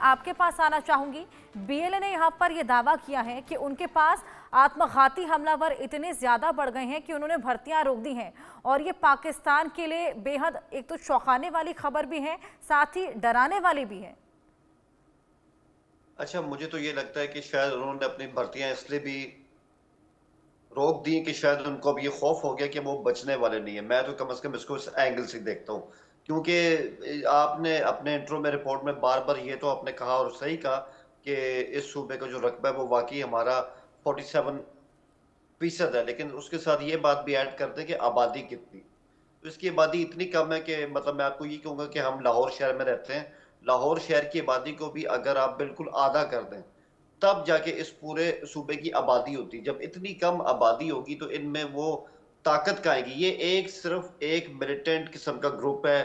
आपके पास आना चाहूंगी। बीएलए ने यहाँ पर यह दावा किया है कि उनके पास आत्मघाती हमलावर इतने ज्यादा बढ़ गए हैं कि उन्होंने भर्तियां रोक दी हैं और ये पाकिस्तान के लिए बेहद एक तो चौंकाने वाली खबर भी है, साथ ही डराने वाली भी है। अच्छा, मुझे तो ये लगता है कि शायद उन्होंने अपनी भर्तियां इसलिए भी रोक दी कि शायद उनको अब ये खौफ हो गया कि वो बचने वाले नहीं है। मैं तो कम से कम इसको इस एंगल से देखता हूँ, क्योंकि आपने अपने इंट्रो में रिपोर्ट में बार बार ये तो आपने कहा और सही कहा कि इस सूबे का जो रकबा है वो वाकई हमारा 47% है, लेकिन उसके साथ ये बात भी ऐड करते हैं कि आबादी कितनी। तो इसकी आबादी इतनी कम है कि मतलब मैं आपको ये कहूँगा कि हम लाहौर शहर में रहते हैं, लाहौर शहर की आबादी को भी अगर आप बिल्कुल आधा कर दें तब जाके इस पूरे सूबे की आबादी होती। जब इतनी कम आबादी होगी तो इनमें वो ताकत कहाँ आएगी। ये एक सिर्फ एक मिलिटेंट किस्म का ग्रुप है,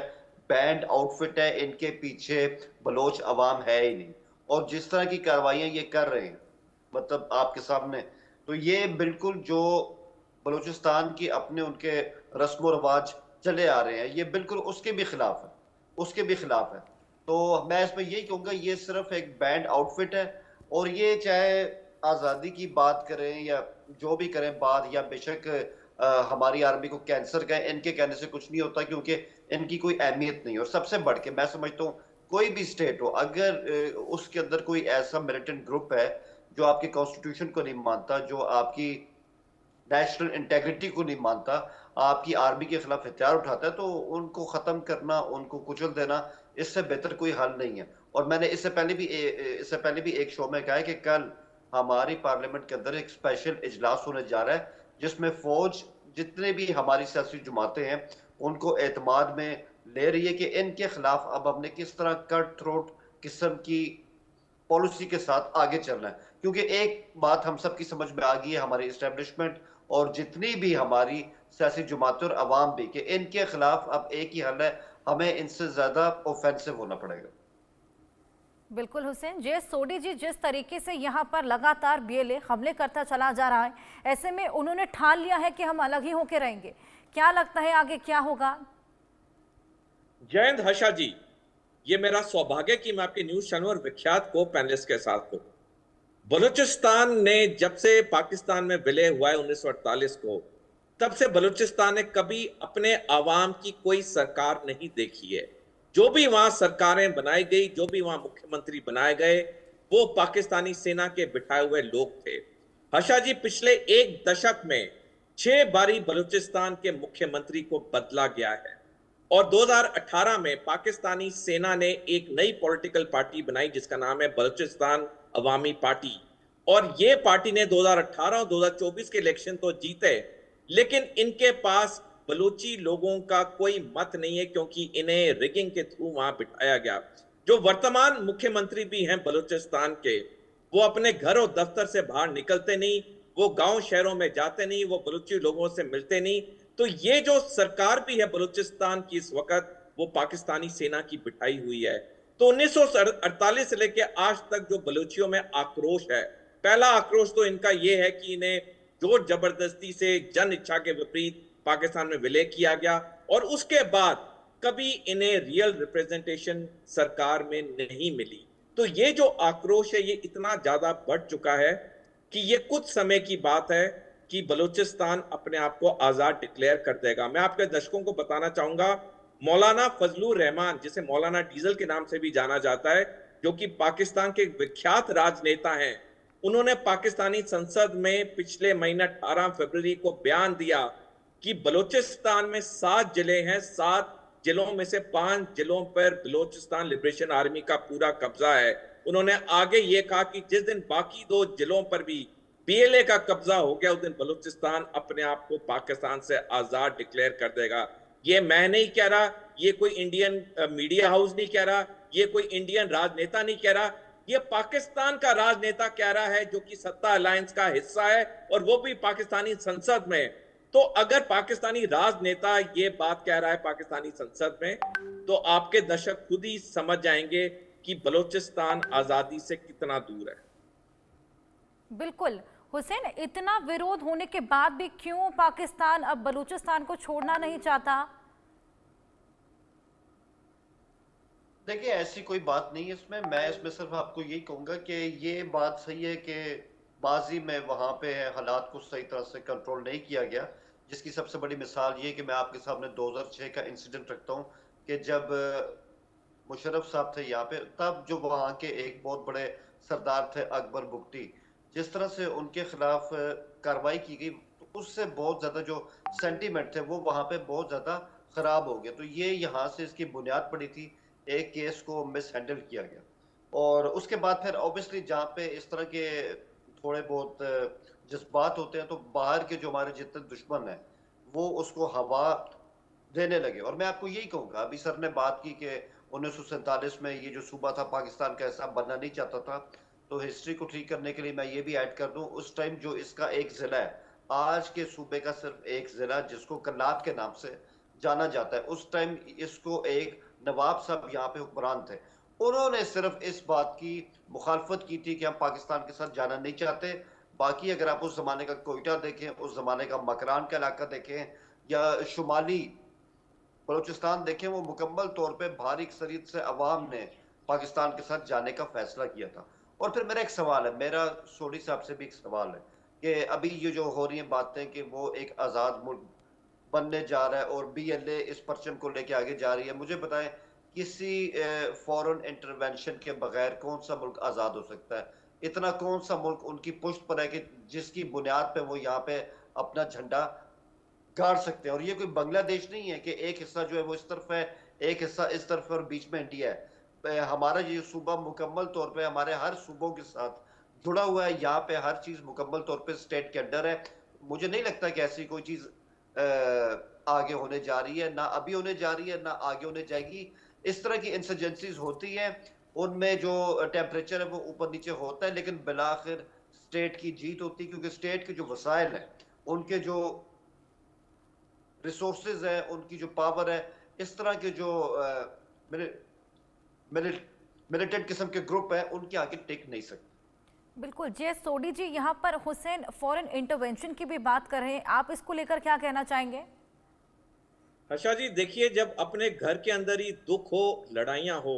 बैंड आउटफिट है, इनके पीछे बलोच अवाम है ही नहीं। और जिस तरह की कार्रवाइयां ये कर रहे हैं मतलब आपके सामने, तो ये बिल्कुल जो बलूचिस्तान की अपने उनके रस्म रिवाज चले आ रहे हैं, ये बिल्कुल उसके भी खिलाफ है, उसके भी खिलाफ है। तो मैं इसमें यही कहूंगा ये सिर्फ एक बैंड आउटफिट है। और ये चाहे आज़ादी की बात करें या जो भी करें बात, या बेशक हमारी आर्मी को कैंसर कहें, इनके कहने से कुछ नहीं होता क्योंकि इनकी कोई अहमियत नहीं है। और सबसे बढ़ के मैं समझता हूँ कोई भी स्टेट हो, अगर उसके अंदर कोई ऐसा मिलिटेंट ग्रुप है जो आपके कॉन्स्टिट्यूशन को नहीं मानता, जो आपकी नेशनल इंटेग्रिटी को नहीं मानता, आपकी आर्मी के खिलाफ हथियार उठाता है, तो उनको खत्म करना, उनको कुचल देना, इससे बेहतर कोई हल नहीं है। और मैंने इससे पहले भी एक शो में कहा है कि कल हमारी पार्लियामेंट के अंदर एक स्पेशल इजलास होने जा रहा है जिसमें फौज जितने भी हमारी सियासी जमातें हैं उनको एतमाद में ले रही है कि इनके खिलाफ अब हमने किस तरह कट थ्रोट किस्म की पॉलिसी के साथ आगे चलना है। क्योंकि एक बात हम सबकी समझ में आ गई है, हमारी इस्टेब्लिशमेंट और जितनी भी हमारी सियासी जमातें और अवाम भी, कि इनके खिलाफ अब एक ही हल है, हमें इनसे ज्यादा ऑफेंसिव होना पड़ेगा। बिल्कुल हुसैन, जे सोडी जी जिस तरीके से यहाँ पर लगातार बीएलए हमले करता चला जा रहा है, ऐसे में उन्होंने ठान लिया है कि हम अलग ही होकर रहेंगे। क्या लगता है आगे क्या होगा? जयंत हर्षा जी, ये मेरा सौभाग्य कि मैं आपके न्यूज चैनल और विख्यात को पैनलिस्ट के साथ हूं। बलूचिस्तान ने जब से पाकिस्तान में विलय हुआ है 1948 को, तब से बलूचिस्तान ने कभी अपने आवाम की कोई सरकार नहीं देखी है। जो भी वहां सरकारें बनाई गई, जो भी वहां मुख्यमंत्री बनाए गए, वो पाकिस्तानी सेना के बिठाए हुए लोग थे। हर्षा जी, पिछले एक दशक में 6 बारी बलूचिस्तान के मुख्यमंत्री को बदला गया है और 2018 में पाकिस्तानी सेना ने एक नई पॉलिटिकल पार्टी बनाई जिसका नाम है बलूचिस्तान अवामी पार्टी। और ये पार्टी ने 2018 और 2024 के इलेक्शन तो जीते, लेकिन इनके पास बलूची लोगों का कोई मत नहीं है क्योंकि इन्हें रिगिंग के थ्रू वहां बिठाया गया। जो वर्तमान मुख्यमंत्री भी हैं बलूचिस्तान के, वो अपने घर और दफ्तर से बाहर निकलते नहीं, वो गांव शहरों में जाते नहीं, वो बलूची लोगों से मिलते नहीं। तो ये जो सरकार भी है बलूचिस्तान की इस वक्त, वो पाकिस्तानी सेना की बिठाई हुई है। तो 1948 से लेकर आज तक जो बलूचियों में आक्रोश है, पहला आक्रोश तो इनका ये है कि इन्हें जोर जबरदस्ती से जन इच्छा के विपरीत पाकिस्तान में विलय किया गया और उसके बाद कभी इन्हें रियल रिप्रेजेंटेशन सरकार में नहीं मिली। तो ये जो आक्रोश है ये इतना ज्यादा बढ़ चुका है कि ये कुछ समय की बात है कि बलूचिस्तान अपने आप को आजाद डिक्लेयर कर देगा। मैं आपके दर्शकों को बताना चाहूंगा, मौलाना फजलुर रहमान, जिसे मौलाना डीजल के नाम से भी जाना जाता है, जो कि पाकिस्तान के विख्यात राजनेता हैं, उन्होंने पाकिस्तानी संसद में पिछले महीने 18 फरवरी को बयान दिया कि बलूचिस्तान में 7 जिले हैं, 7 जिलों में से 5 जिलों पर बलूचिस्तान लिबरेशन आर्मी का पूरा कब्जा है। उन्होंने आगे ये कहा कि जिस दिन बाकी 2 जिलों पर भी बीएलए का कब्जा हो गया, उस दिन बलूचिस्तान अपने आप को पाकिस्तान से आजाद डिक्लेयर कर देगा। ये मैं नहीं कह रहा, ये कोई इंडियन मीडिया हाउस नहीं कह रहा, ये कोई इंडियन राजनेता नहीं कह रहा, ये पाकिस्तान का राजनेता कह रहा है जो कि सत्ता अलायंस का हिस्सा है और वो भी पाकिस्तानी संसद में। तो अगर पाकिस्तानी राजनेता ये बात कह रहा है पाकिस्तानी संसद में, तो आपके दर्शक खुद ही समझ जाएंगे कि बलूचिस्तान आजादी से कितना दूर है। बिल्कुल हुसैन, इतना विरोध होने के बाद भी क्यों पाकिस्तान अब बलूचिस्तान को छोड़ना नहीं चाहता? देखिए, ऐसी कोई बात नहीं है इसमें। मैं इसमें सिर्फ आपको यही कहूँगा कि ये बात सही है कि माज़ी में वहाँ पे हालात को सही तरह से कंट्रोल नहीं किया गया, जिसकी सबसे बड़ी मिसाल ये है कि मैं आपके सामने 2006 का इंसिडेंट रखता हूँ कि जब मुशर्रफ साहब थे यहाँ पे, तब जो वहाँ के एक बहुत बड़े सरदार थे अकबर बुगटी, जिस तरह से उनके खिलाफ कार्रवाई की गई, तो उससे बहुत ज़्यादा जो सेंटीमेंट थे वो वहाँ पे बहुत ज़्यादा खराब हो गया। तो ये यहाँ से इसकी बुनियाद पड़ी थी, एक केस को मिस हैंडल किया गया। और उसके बाद फिर ऑब्वियसली जहाँ पे इस तरह के थोड़े बहुत जज्बात होते हैं, तो बाहर के जो हमारे जितने दुश्मन हैं, वो उसको हवा देने लगे। और मैं आपको यही कहूँगा, अभी सर ने बात की कि 1947 में ये जो सूबा था पाकिस्तान का ऐसा बनना नहीं चाहता था, तो हिस्ट्री को ठीक करने के लिए मैं ये भी ऐड कर दूं, उस टाइम जो इसका एक जिला है, आज के सूबे का सिर्फ एक जिला जिसको कल्लात के नाम से जाना जाता है, उस टाइम इसको एक नवाब साहब यहाँ पे हुक्मरान थे, उन्होंने सिर्फ इस बात की मुखालफत की थी कि हम पाकिस्तान के साथ जाना नहीं चाहते। बाकी अगर आप उस जमाने का कोयटा देखें, उस जमाने का मकरान का इलाका देखें, या शुमाली बलूचिस्तान देखें, वो मुकम्मल तौर पे भारी अक्सरियत से अवाम ने पाकिस्तान के साथ जाने का फैसला किया था। और फिर मेरा एक सवाल है, मेरा सोडी साहब से भी एक सवाल है कि अभी ये जो हो रही हैं बातें कि वो एक आज़ाद मुल्क बनने जा रहा है और बीएलए इस परचम को लेके आगे जा रही है, मुझे बताएं किसी फॉरेन इंटरवेंशन के बगैर कौन सा मुल्क आज़ाद हो सकता है? इतना कौन सा मुल्क उनकी पुश्त पर है कि जिसकी बुनियाद पे वो यहाँ पे अपना झंडा गाड़ सकते हैं? और ये कोई बांग्लादेश नहीं है कि एक हिस्सा जो है वो इस तरफ है, एक हिस्सा इस तरफ है और बीच में इंडिया है। हमारा ये सूबा मुकम्मल तौर पे हमारे हर सूबों के साथ जुड़ा हुआ है, यहाँ पे हर चीज मुकम्मल तौर पे स्टेट के अंडर है। मुझे नहीं लगता कि ऐसी कोई चीज आगे होने जा रही है, ना अभी होने जा रही है, ना आगे होने जाएगी। इस तरह की इंसर्जेंसीज होती हैं, उनमें जो टेम्परेचर है वो ऊपर नीचे होता है, लेकिन बिलाखिर स्टेट की जीत होती है, क्योंकि स्टेट के जो वसाइल हैं, उनके जो रिसोर्सेज है, उनकी जो पावर है, इस तरह के जो मिलिटेंट किस्म के ग्रुप है, उनके आगे टिक नहीं सकते। बिल्कुल जय सोडी जी, यहाँ पर हुसैन फॉरेन इंटरवेंशन की भी बात कर रहे हैं, आप इसको लेकर क्या कहना चाहेंगे? हर्षा जी देखिए, जब अपने घर के अंदर ही दुख हो, लड़ाइयां हो,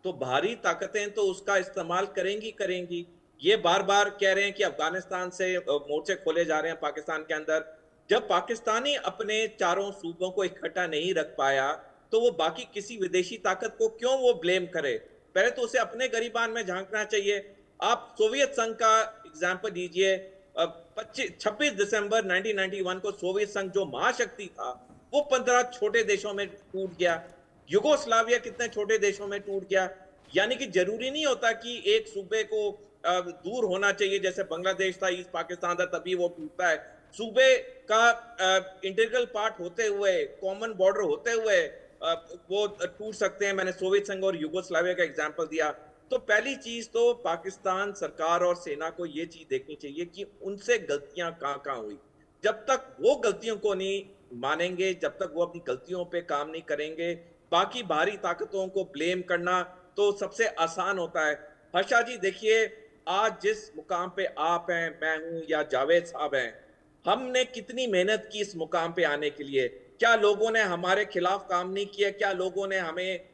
तो बाहरी ताकतें तो उसका इस्तेमाल करेंगी करेंगी। ये बार बार कह रहे हैं कि अफगानिस्तान से मोर्चे खोले जा रहे हैं पाकिस्तान के अंदर। जब पाकिस्तानी अपने चारों सूबों को इकट्ठा नहीं रख पाया, तो वो बाकी किसी विदेशी ताकत को क्यों वो ब्लेम करे? पहले तो उसे अपने गरीबान में झांकना चाहिए। आप सोवियत संघ का एग्जाम्पल लीजिए। 26 दिसंबर 1991 को सोवियत संघ जो महाशक्ति था, वो 15 छोटे देशों में टूट गया। युगोस्लाविया कितने छोटे देशों में टूट गया। यानी कि जरूरी नहीं होता कि एक सूबे को दूर होना चाहिए, जैसे बांग्लादेश था, ईस्ट पाकिस्तान था, तभी वो टूटता है। सूबे का इंटीग्रल पार्ट होते हुए, कॉमन बॉर्डर होते हुए वो टूट सकते हैं। मैंने सोवियत संघ और युगोस्लाविया का एग्जांपल दिया। तो पहली चीज तो पाकिस्तान सरकार और सेना को ये चीज देखनी चाहिए कि उनसे गलतियां कहां हुई। जब तक वो गलतियों को नहीं मानेंगे, जब तक वो अपनी गलतियों पे काम नहीं करेंगे, बाकी बाहरी ताकतों को ब्लेम करना तो सबसे आसान होता है। हर्षा जी देखिए, आज जिस मुकाम पे आप हैं, मैं हूं या जावेद साहब हैं, हमने कितनी मेहनत की इस मुकाम पे आने के लिए। क्या लोगों ने हमारे खिलाफ काम नहीं किया? क्या लोगों ने हमें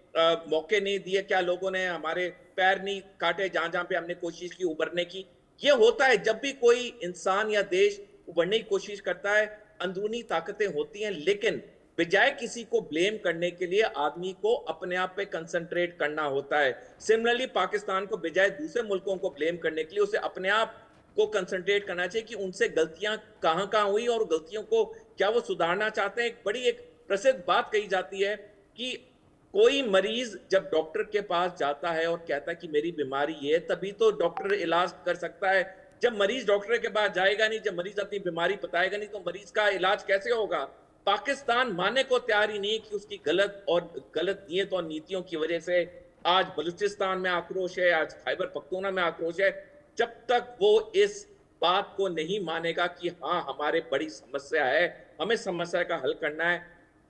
मौके नहीं दिए? क्या लोगों ने हमारे पैर नहीं काटे जहां जहां पे हमने कोशिश की उभरने की? ये होता है जब भी कोई इंसान या देश उभरने की कोशिश करता है, अंदरूनी ताकतें होती हैं। लेकिन बजाय किसी को ब्लेम करने के लिए आदमी को अपने आप पे कंसंट्रेट करना होता है। सिमिलरली पाकिस्तान को बजाय दूसरे मुल्कों को ब्लेम करने के लिए उसे अपने आप को कंसंट्रेट करना चाहिए कि उनसे गलतियां कहां हुई और गलतियों को क्या वो सुधारना चाहते हैं। एक बड़ी एक प्रसिद्ध बात कही जाती है कि कोई मरीज जब डॉक्टर के पास जाता है और कहता है कि मेरी बीमारी ये, तभी तो डॉक्टर इलाज कर सकता है। जब मरीज डॉक्टर के पास जाएगा नहीं, जब मरीज अपनी बीमारी बताएगा नहीं, तो मरीज का इलाज कैसे होगा? पाकिस्तान मानने को तैयार ही नहीं कि उसकी गलत नीयत और नीतियों की वजह से आज बलूचिस्तान में आक्रोश है, आज खैबर पख्तूनख्वा में आक्रोश है। जब तक वो इस बात को नहीं मानेगा कि हाँ हमारे बड़ी समस्या है, हमें समस्या का हल करना है,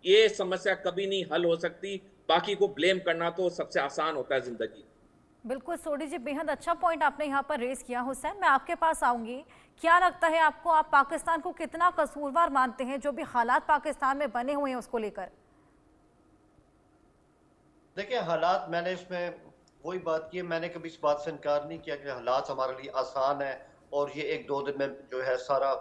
ये समस्या कभी नहीं हल हो सकती। बाकी को ब्लेम करना तो सबसे आसान होता है जिंदगी। बिल्कुल सोडी जी, बेहद अच्छा पॉइंट आपने यहाँ पर रेज किया। हुसैन, मैं आपके पास आऊंगी। क्या लगता है आपको, आप पाकिस्तान को कितना कसूरवार मानते हैं जो भी हालात पाकिस्तान में बने हुए हैं उसको लेकर? देखिए हालात मैंने इसमें वही बात की है, मैंने कभी इस बात से इनकार नहीं किया कि हालात हमारे लिए आसान है और ये 1-2 दिन में जो है सारा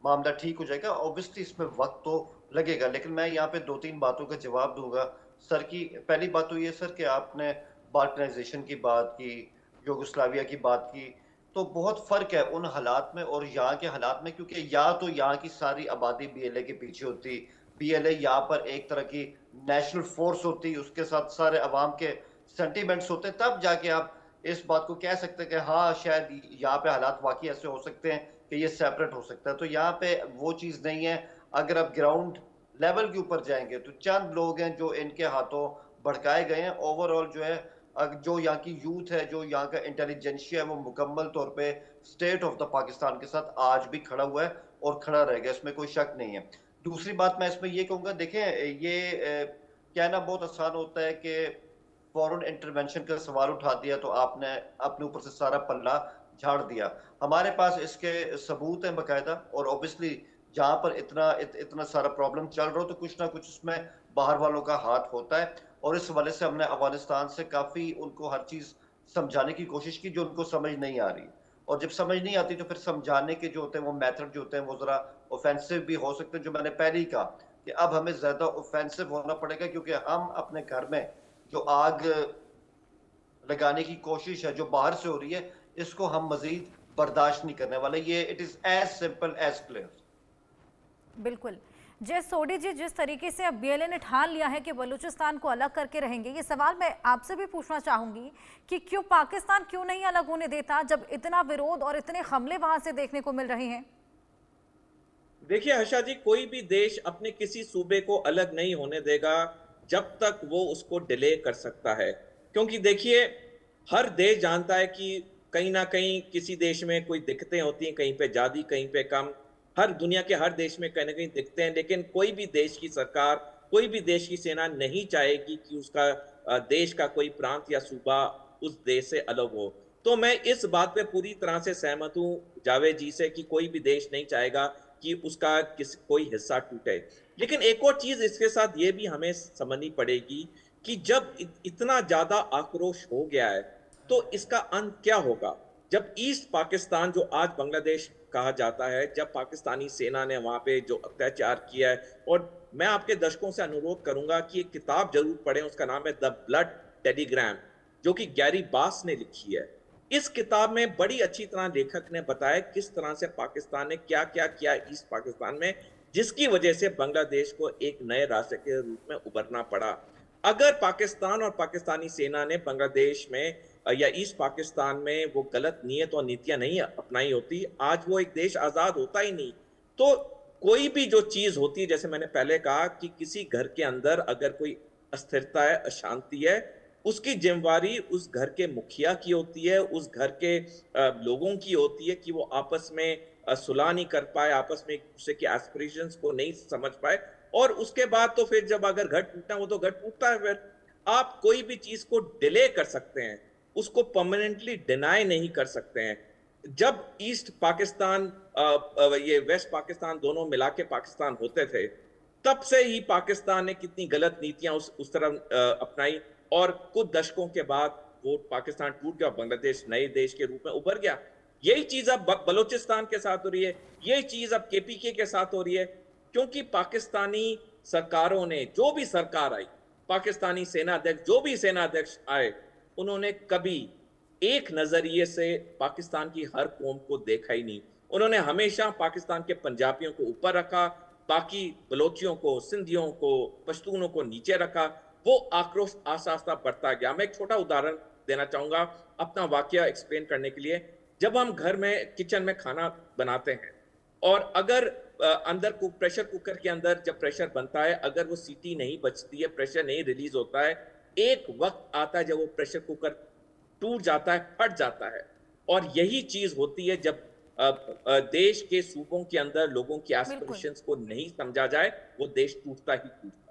मामला ठीक हो जाएगा। ऑब्वियसली इसमें वक़्त तो लगेगा, लेकिन मैं यहाँ पे 2-3 बातों का जवाब दूँगा। सर की पहली बात तो ये सर कि आपने बाल्कनाइज़ेशन की बात की, यूगोस्लाविया की बात की, तो बहुत फ़र्क है उन हालात में और यहाँ के हालात में, क्योंकि या तो यहाँ की सारी आबादी बीएलए के पीछे होती, बीएलए यहाँ पर एक तरह की नेशनल फ़ोर्स होती, उसके साथ सारे अवाम के सेंटिमेंट्स होते, तब जाके आप इस बात को कह सकते हैं कि हाँ, शायद यहाँ पे हालात वाक़ई ऐसे हो सकते हैं कि ये सेपरेट हो सकता है। तो यहाँ पे वो चीज़ नहीं है। अगर आप ग्राउंड लेवल के ऊपर जाएँगे तो चंद लोग हैं जो इनके हाथों भड़काए गए हैं। ओवरऑल जो है जो यहाँ की यूथ है, जो यहाँ का इंटेलिजेंसिया है, वो मुकम्मल तौर पे स्टेट ऑफ द पाकिस्तान के साथ आज भी खड़ा हुआ है और खड़ा रहेगा, इसमें कोई शक नहीं है। दूसरी बात मैं इसमें ये कहूँगा, देखें ये कहना बहुत आसान होता है कि फॉरेन इंटरवेंशन का सवाल उठा दिया तो आपने अपने ऊपर से सारा पल्ला झाड़ दिया। हमारे पास इसके सबूत हैं बाकायदा, और ऑब्वियसली जहाँ पर इतना सारा प्रॉब्लम चल रहा हो तो कुछ ना कुछ उसमें बाहर वालों का हाथ होता है, और इस हवाले से हमने अफ़गानिस्तान से काफ़ी उनको हर चीज़ समझाने की कोशिश की जो उनको समझ नहीं आ रही। और जब समझ नहीं आती तो फिर समझाने के जो होते हैं वो मेथड जो होते हैं वो ज़रा ऑफ़ेंसिव भी हो सकते हैं, जो मैंने पहले ही कहा कि अब हमें ज़्यादा ऑफ़ेंसिव होना पड़ेगा, क्योंकि हम अपने घर में जो आग लगाने की कोशिश है जो बाहर से हो रही है, इसको हम मज़ीद बर्दाश्त नहीं करने वाले। ये it is as simple as clear. बिल्कुल। जय सोढी जी, जिस तरीके से अब बीएलए ने ठान लिया है कि बलूचिस्तान को अलग करके रहेंगे, ये सवाल मैं आपसे भी पूछना चाहूंगी कि क्यों पाकिस्तान क्यों नहीं अलग होने देता जब इतना विरोध और इतने हमले वहां से देखने को मिल रहे हैं? देखिए हर्षा जी, कोई भी देश अपने किसी सूबे को अलग नहीं होने देगा जब तक वो उसको डिले कर सकता है। क्योंकि देखिए, हर देश जानता है कि कहीं ना कहीं किसी देश में कोई दिक्कतें होती हैं, कहीं पे ज्यादा कहीं पे कम। हर दुनिया के हर देश में कहीं ना कहीं दिक्कतें हैं, लेकिन कोई भी देश की सरकार, कोई भी देश की सेना नहीं चाहेगी कि उसका देश का कोई प्रांत या सूबा उस देश से अलग हो। तो मैं इस बात पे पूरी तरह से सहमत हूँ जावेद जी से कि कोई भी देश नहीं चाहेगा कि उसका कोई हिस्सा टूटे। लेकिन एक और चीज इसके साथ ये भी हमें समझनी पड़ेगी कि जब इतना ज्यादा आक्रोश हो गया है तो इसका अंत क्या होगा। जब ईस्ट पाकिस्तान, जो आज बांग्लादेश कहा जाता है, जब पाकिस्तानी सेना ने वहां पे जो अत्याचार किया है, और मैं आपके दर्शकों से अनुरोध करूंगा कि एक किताब जरूर पढ़ें, उसका नाम है द ब्लड टेलीग्राम, जो कि गैरी बास ने लिखी है। इस किताब में बड़ी अच्छी तरह लेखक ने बताया किस तरह से पाकिस्तान ने क्या क्या किया ईस्ट पाकिस्तान में, जिसकी वजह से बांग्लादेश को एक नए राष्ट्र के रूप में उभरना पड़ा। अगर पाकिस्तान और पाकिस्तानी सेना ने बांग्लादेश में या ईस्ट पाकिस्तान में वो गलत नीयत और नीतियां नहीं अपनाई होती, आज वो एक देश आजाद होता ही नहीं। तो कोई भी जो चीज होती है, जैसे मैंने पहले कहा कि किसी घर के अंदर अगर कोई अस्थिरता है, अशांति है, उसकी जिम्मेवारी उस घर के मुखिया की होती है, उस घर के लोगों की होती है कि वो आपस में सुलह नहीं कर पाए, आपस में एक दूसरे के एस्पिरेशंस को नहीं समझ पाए। और उसके बाद तो फिर जब अगर घर टूटना वो तो घर टूटता है। फिर आप कोई भी चीज को डिले कर सकते हैं, उसको परमानेंटली डिनाई नहीं कर सकते हैं। जब ईस्ट पाकिस्तान ये वेस्ट पाकिस्तान दोनों मिला के पाकिस्तान होते थे, तब से ही पाकिस्तान ने कितनी गलत नीतियां उस तरफ अपनाई, और कुछ दशकों के बाद वो पाकिस्तान टूट गया, बांग्लादेश नए देश के रूप में उभर गया। यही चीज अब बलूचिस्तान के साथ हो रही है, यही चीज अब केपीके के साथ हो रही है। क्योंकि पाकिस्तानी सरकारों ने, जो भी सरकार आई, पाकिस्तानी सेना अध्यक्ष, जो भी सेना अध्यक्ष आए, उन्होंने कभी एक नजरिए से पाकिस्तान की हर कौम को देखा ही नहीं। उन्होंने हमेशा पाकिस्तान के पंजाबियों को ऊपर रखा, बाकी बलोचियों को, सिंधियों को, पश्तूनों को नीचे रखा। वो आक्रोश आस्ता आस्ता बढ़ता गया। मैं एक छोटा उदाहरण देना चाहूंगा अपना वाकया एक्सप्लेन करने के लिए। जब हम घर में किचन में खाना बनाते हैं, और अगर अंदर प्रेशर कुकर के अंदर जब प्रेशर बनता है, अगर वो सीटी नहीं बचती है, प्रेशर नहीं रिलीज होता है, एक वक्त आता है जब वो प्रेशर कुकर टूट जाता है, फट जाता है। और यही चीज होती है जब देश के सूबों के अंदर लोगों की एस्पिरेशंस को नहीं समझा जाए, वो देश टूटता ही टूटता है।